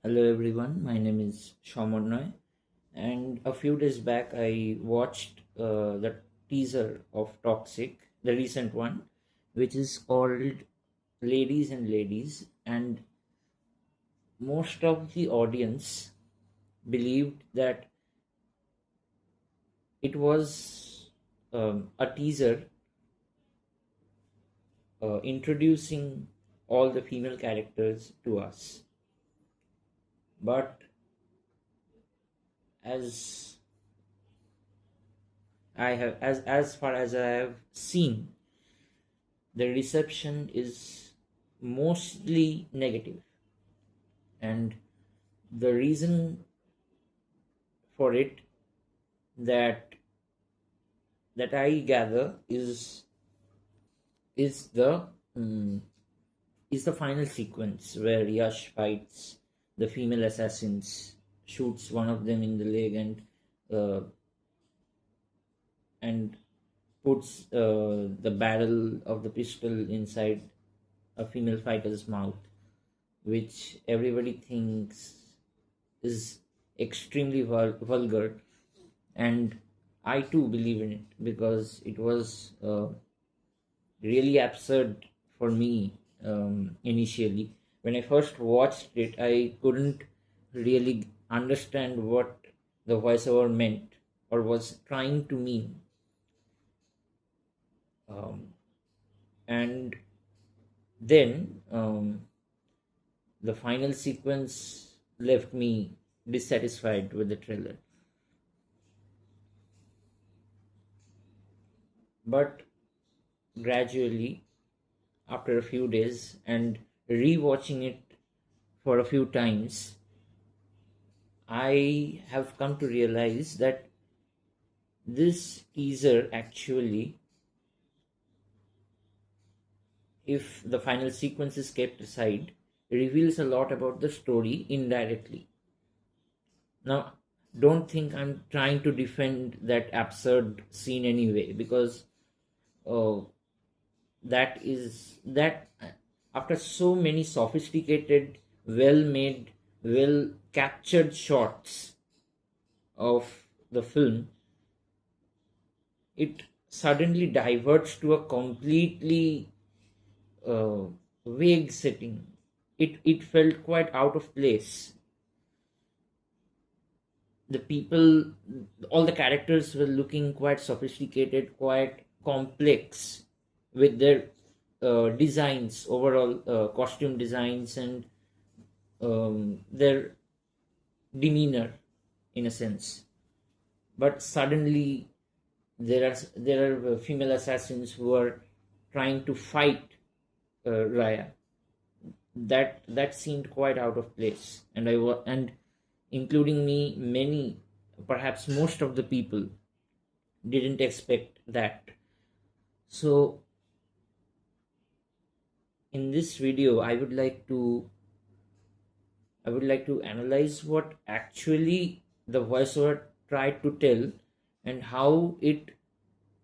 Hello everyone, my name is Shomon Noy, and a few days back I watched the teaser of Toxic, the recent one, which is called Ladies and Ladies, and most of the audience believed that it was a teaser introducing all the female characters to us. But as as far as I have seen, the reception is mostly negative, and the reason for it that I gather is the mm, is the final sequence where Yash fights the female assassins, shoots one of them in the leg, uh, and puts the barrel of the pistol inside a female fighter's mouth, which everybody thinks is extremely vulgar, and I too believe in it because it was really absurd for me initially. When I first watched it, I couldn't really understand what the voiceover meant or was trying to mean. Um, and then the final sequence left me dissatisfied with the trailer. But gradually, after a few days and rewatching it for a few times, I have come to realize that this teaser actually, if the final sequence is kept aside, reveals a lot about the story indirectly. Now, don't think I'm trying to defend that absurd scene anyway, because uh, that after so many sophisticated, well made, well captured shots of the film, it suddenly diverts to a completely uh, vague setting. It felt quite out of place. The people, all the characters were looking quite sophisticated, quite complex with their designs, overall costume designs, and their demeanor, in a sense. But suddenly, there are female assassins who are trying to fight Raya. That seemed quite out of place, and including me, many, perhaps most of the people didn't expect that. So in this video, I would like to analyze what actually the voiceover tried to tell and how it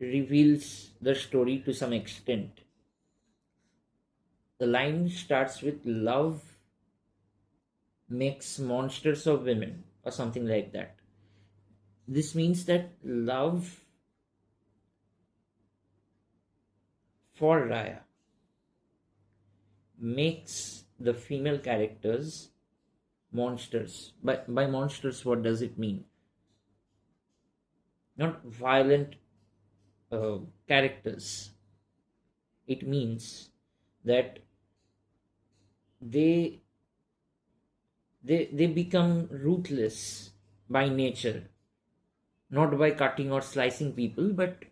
reveals the story to some extent. The line starts with love makes monsters of women or something like that. This means that love for Raya makes the female characters monsters. By monsters, what does it mean? Not violent uh, characters. It means that they they become ruthless by nature, not by cutting or slicing people, but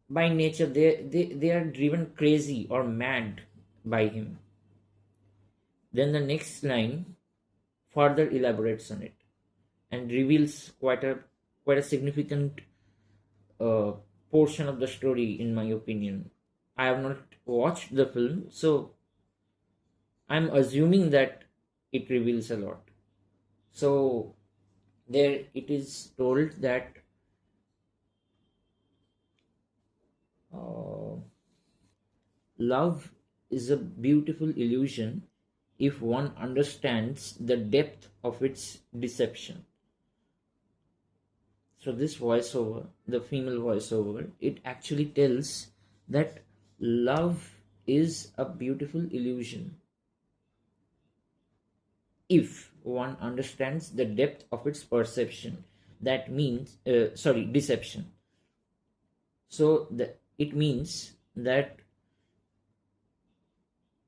by nature they are driven crazy or mad by him. Then the next line further elaborates on it and reveals quite a significant uh, portion of the story, in my opinion. I have not watched the film, so I'm assuming that it reveals a lot. So there it is told that uh, love is a beautiful illusion if one understands the depth of its deception. So this voiceover, the female voiceover, it actually tells that love is a beautiful illusion if one understands the depth of its perception. That means deception. So it means that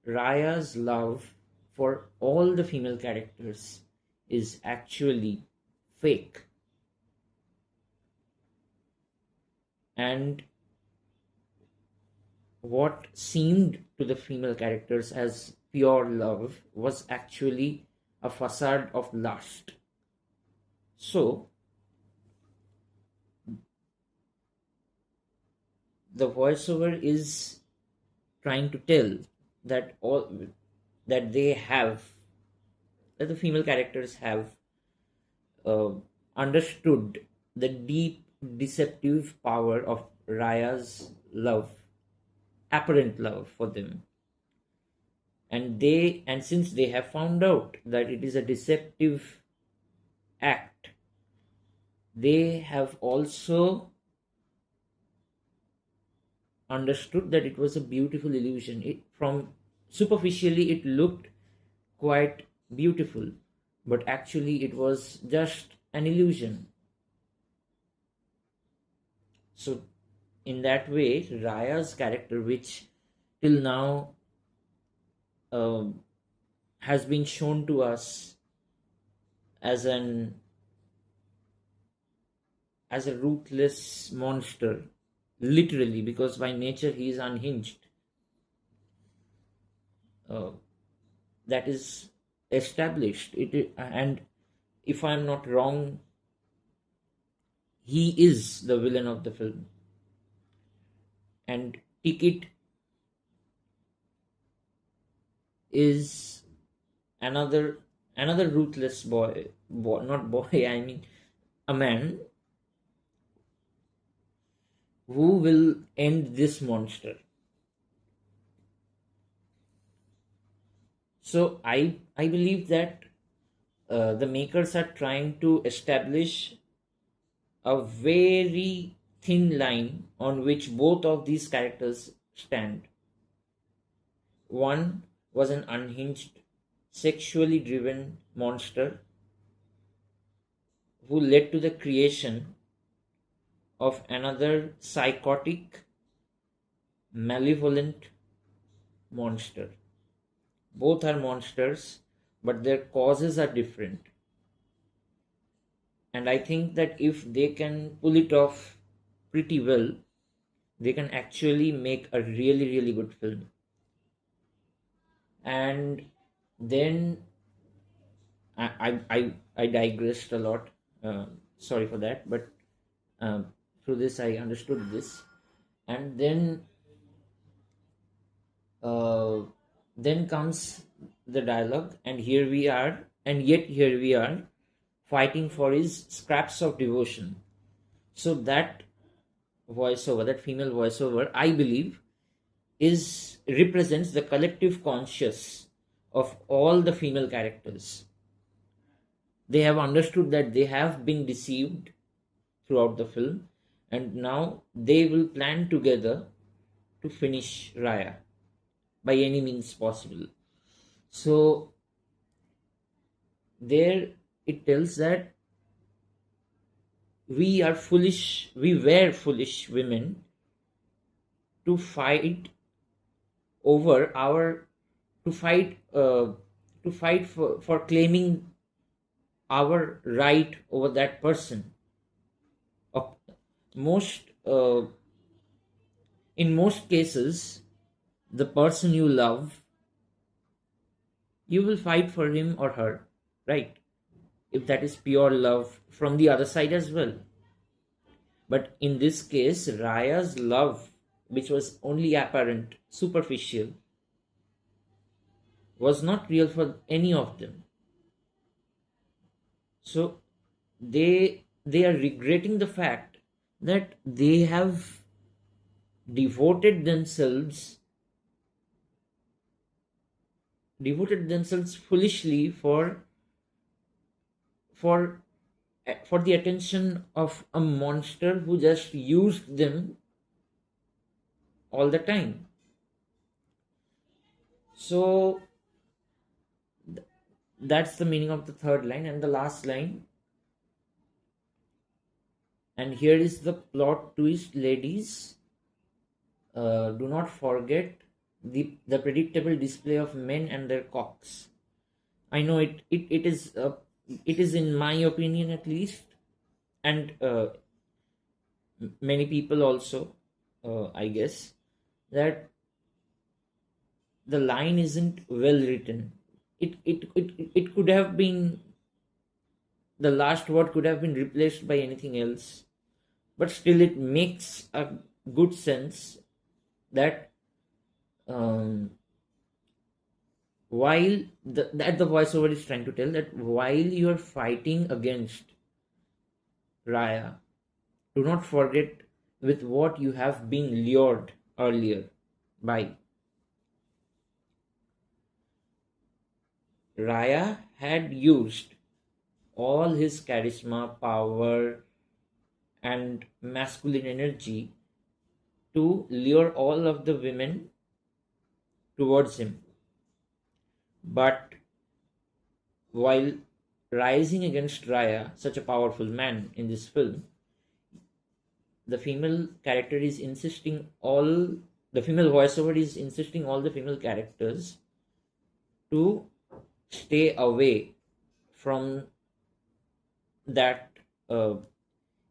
Raya's love for all the female characters is actually fake, and what seemed to the female characters as pure love was actually a facade of lust. So the voiceover is trying to tell that the female characters have understood the deep deceptive power of Raya's love, apparent love for them. And since they have found out that it is a deceptive act, they have also understood that it was a beautiful illusion. From superficially it looked quite beautiful, but actually it was just an illusion. So in that way, Raya's character, which till now has been shown to us as a ruthless monster, literally, because by nature he is unhinged. That is established. And if I am not wrong, he is the villain of the film. And Ticket is another ruthless not boy, I mean a man who will end this monster. So I believe that the makers are trying to establish a very thin line on which both of these characters stand. One was an unhinged, sexually driven monster who led to the creation of another psychotic, malevolent monster. Both are monsters, but their causes are different. And I think that if they can pull it off pretty well, they can actually make a really, really good film. And then I digressed a lot. Sorry for that, but through this I understood this. And then comes the dialogue, and here we are fighting for his scraps of devotion. So that voiceover, that female voiceover, I believe, represents the collective conscious of all the female characters. They have understood that they have been deceived throughout the film, and now they will plan together to finish Raya by any means possible. So there it tells that we were foolish women to fight over for claiming our right over that person. In most cases, the person you love, you will fight for him or her, right? If that is pure love from the other side as well. But in this case, Raya's love, which was only apparent, superficial, was not real for any of them. So they are regretting the fact that they have devoted themselves devoted themselves foolishly for for the attention of a monster who just used them all the time. So that's the meaning of the third line. And the last line, and here is the plot twist, ladies. Do not forget the predictable display of men and their cocks. I know it is in my opinion at least, and many people also, I guess, that the line isn't well written. It could have been, the last word could have been replaced by anything else, but still it makes a good sense that um, while that the voiceover is trying to tell that while you are fighting against Raya, do not forget with what you have been lured earlier by. Raya had used all his charisma, power, and masculine energy to lure all of the women towards him. But while rising against Raya, such a powerful man in this film, the female character is insisting all the female voiceover is insisting all the female characters to stay away from that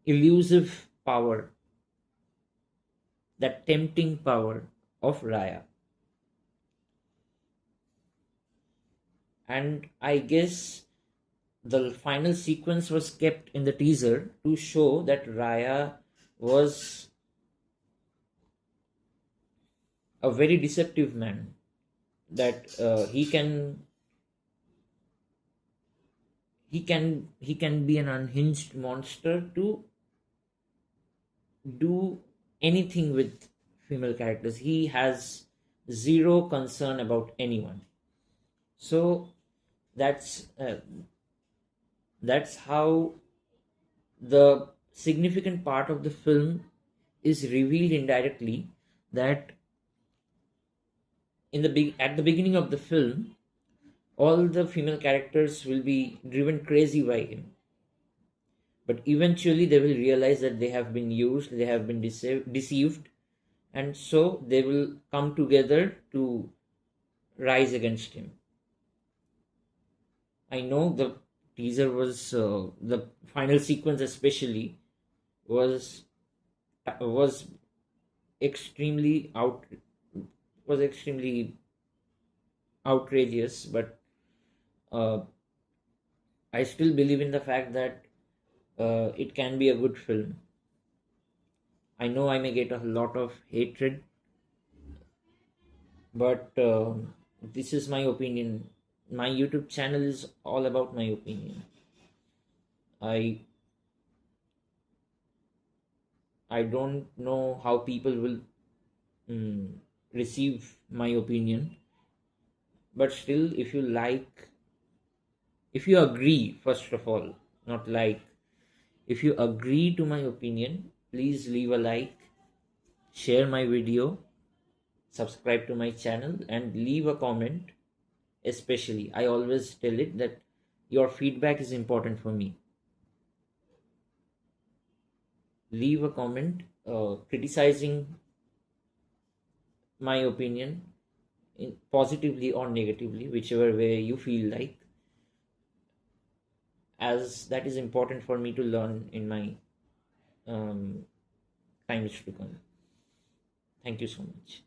elusive power, that tempting power of Raya. And I guess the final sequence was kept in the teaser to show that Raya was a very deceptive man, that he can be an unhinged monster to do anything with female characters. He has zero concern about anyone. So that's that's how the significant part of the film is revealed indirectly, that at the beginning of the film all the female characters will be driven crazy by him, but eventually they will realize that they have been used, they have been deceived, and so they will come together to rise against him. I know the teaser was the final sequence especially was was extremely out was extremely outrageous, but uh, I still believe in the fact that it can be a good film. I know I may get a lot of hatred, but this is my opinion. My YouTube channel is all about my opinion. I I don't know how people will receive my opinion, but still, if you agree, first of all, not like, if you agree to my opinion, please leave a like, share my video, subscribe to my channel, and leave a comment. Especially, I always tell it that your feedback is important for me. Leave a comment criticizing my opinion, positively or negatively, whichever way you feel like, as that is important for me to learn in my times to come. Thank you so much.